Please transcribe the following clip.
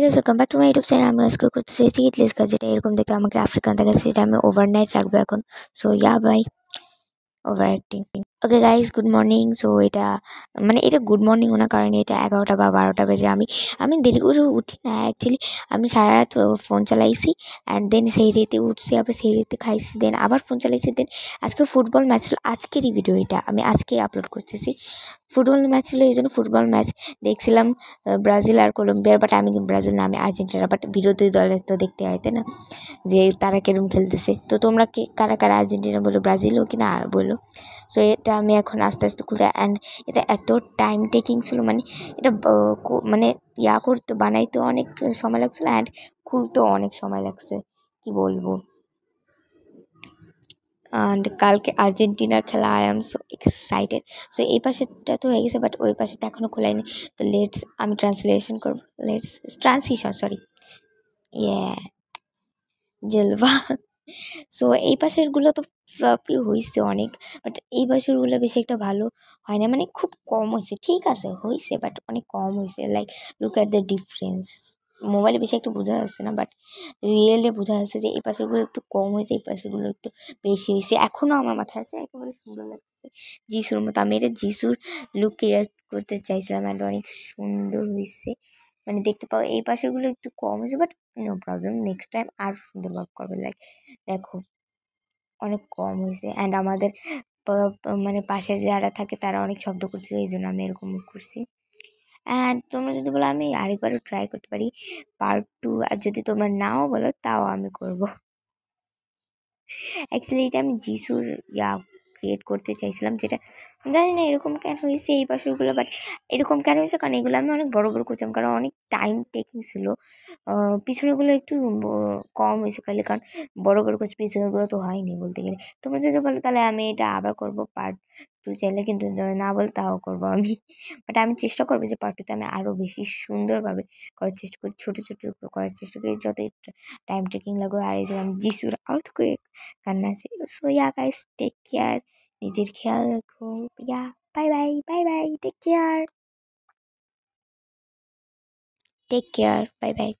Guys, welcome back to my YouTube channel. আমি আজকে করতে চাইছি ইটলিস কাজ, যেটা এরকম দেখতে আমাকে আফ্রিকান দেখাচ্ছে, যেটা আমি ওভারনাইট রাখবো এখন। So ya bye, over acting. Okay guys, good morning. So এটা গুড মর্নিংও না, কারণ এটা 11টা বা 12টা বাজে। আমি দেরি করে উঠি না অ্যাকচুয়ালি। আমি সারা রাত ফোন চালাইছি, অ্যান্ড দেন সেই রেতে উঠছি, আবার সেই রেতে খাইছি, দেন আবার ফোন চালাইছি। দেন আজকে ফুটবল ম্যাচ ছিল, আজকেরই ভিডিও এটা আমি আজকেই আপলোড করতেছি। ফুটবল ম্যাচ ছিল, এই জন্য ফুটবল ম্যাচ দেখছিলাম, ব্রাজিল আর কলম্বিয়ার। বাট আমি ব্রাজিল না, আমি আর্জেন্টিনা। বাট বিরোধী দলের তো দেখতে হয়, তাই না, যে তারা কিরম খেলতেছে। তো তোমরা কে কারা কারা আর্জেন্টিনা বলো, ব্রাজিলও কি না বলো। সো এটা আমি এখন আস্তে আস্তে খুলতে, অ্যান্ড এটা এত টাইম টেকিং ছিল, মানে এটা মানে করতে বানাইতে অনেক সময় লাগছিলো, অ্যান্ড খুলতেও অনেক সময় লাগছে, কি বলবো। অ্যান্ড কালকে আর্জেন্টিনার খেলা, I am so excited. So এই পাশেটা তো হয়ে গেছে, বাট ওই পাশেটা এখনও খোলায়নি। তো আমি ট্রান্সলেশন করবো, ট্রান্সিশন, সরি। ইয়ে জেলবা। সো এই পাশেরগুলো তো ফ্লপই হয়েছে অনেক, বাট এই পাশেরগুলো বেশি একটা ভালো হয় না, মানে খুব কম হয়েছে। ঠিক আছে, হয়েছে, বাট অনেক কম হয়েছে। Like look at the difference. মোবাইলে বেশি একটা বোঝা যাচ্ছে না, বাট রিয়েলে বোঝা যাচ্ছে যে এই পাশেরগুলো একটু কম হয়েছে, এই পাশেরগুলো একটু বেশি হয়েছে। এখনও আমার মাথায় আছে, একেবারে সুন্দর লাগছে যিশুর মতো। আমি এটা যিশুর লুক ক্রিয়েট করতে চাইছিলাম, অ্যান্ড অনেক সুন্দর হয়েছে। মানে দেখতে পাও এই পাশেরগুলো একটু কম হয়েছে, but no problem, next time আরও সুন্দরভাবে করবে। লাইক দেখো, অনেক কম হয়েছে। অ্যান্ড আমাদের মানে পাশের যারা থাকে তারা অনেক শব্দ করছিল, এই জন্য আমি এরকম করছি। অ্যান্ড তোমরা যদি বলো, আমি আরেকবারও ট্রাই করতে পারি পার্ট 2। আর যদি তোমরা নাও বলো, তাও আমি করব। অ্যাকচুয়ালি এটা আমি যিশুর ক্রিয়েট করতে চাইছিলাম, যেটা জানি না এরকম কেন হয়েছে এই পাশেরগুলো। বাট এরকম কেন হয়েছে, কারণ এগুলো আমি অনেক বড় বড় করছিলাম, কারণ অনেক টাইম টেকিং ছিল। পিছনেগুলো একটু কম হয়েছে কারণ কারণ বড় বড় করছি, পিছনেগুলো তো হয়নি বলতে গেলে। তোমরা যদি বলো, তাহলে আমি এটা আবার করব পার্ট 2 চাইলে, কিন্তু না বলে তাও করবো আমি। বাট আমি চেষ্টা করবো যে পার্ট 2তে আমি আরও বেশি সুন্দরভাবে করার চেষ্টা করি, ছোটো ছোটো করার চেষ্টা করি, যত টাইম টেকিং লাগবে। আর এই যে আমি যিশুর আউট করে কান্না আছে। So yeah guys, take care, নিজের খেয়াল রাখো। Yeah, bye bye, bye bye, take care, bye by.